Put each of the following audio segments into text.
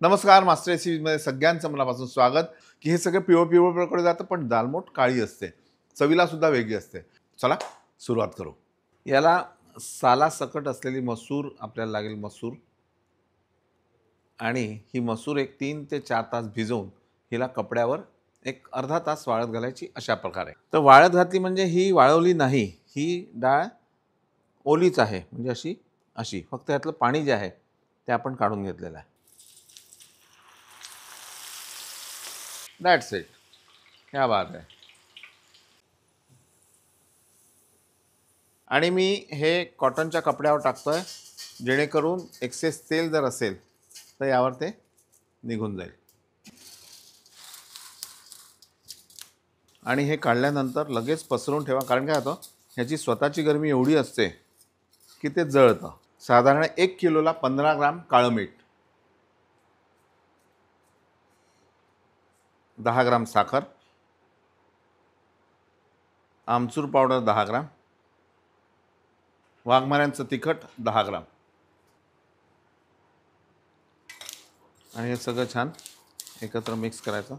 नमस्कार, मास्टर रेसिपीमध्ये सगळ्यांचं मनापासून स्वागत. की हे सगळं पिवळं प्रकडे जातं, पण दालमोट काळी असते, चवीला सुद्धा वेगळी असते. चला सुरुवात करू. याला साला सकट असलेली मसूर आपल्याला लागेल. मसूर आणि ही मसूर एक 3 ते 4 तास भिजवून हिला कपड्यावर एक अर्धा तास वाळत घालायची. अशा प्रकारे तर वाळत घातली म्हणजे ही वाळवली नाही, ही डाळ ओलीच आहे, म्हणजे अशी अशी फक्त यातलं पाणी जे आहे ते आपण काढून घेतलेलं आहे. That's it. क्या बात आहे. आणि मी हे कॉटनच्या कपड्यावर टाकतोय, जेणेकरून एक्सेस तेल जर असेल तर यावर ते निघून जाईल. आणि हे काढल्यानंतर लगेच पसरून ठेवा, कारण काय होतं, ह्याची स्वतःची गरमी एवढी असते की ते जळतं. साधारण 1 किलोला 15 ग्राम काळं मीठ, 10 ग्राम साखर, आमचूर पावडर 10 ग्राम, वाघमाऱ्यांचं तिखट 10 ग्राम आणि हे सगळं छान एकत्र मिक्स करायचं.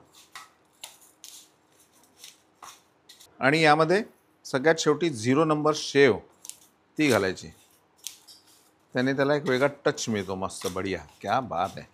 आणि यामध्ये सगळ्यात शेवटी 0 नंबर शेव ती घालायची. त्याने त्याला एक वेगळा टच मिळतो. मस्त बढिया, क्या बात आहे.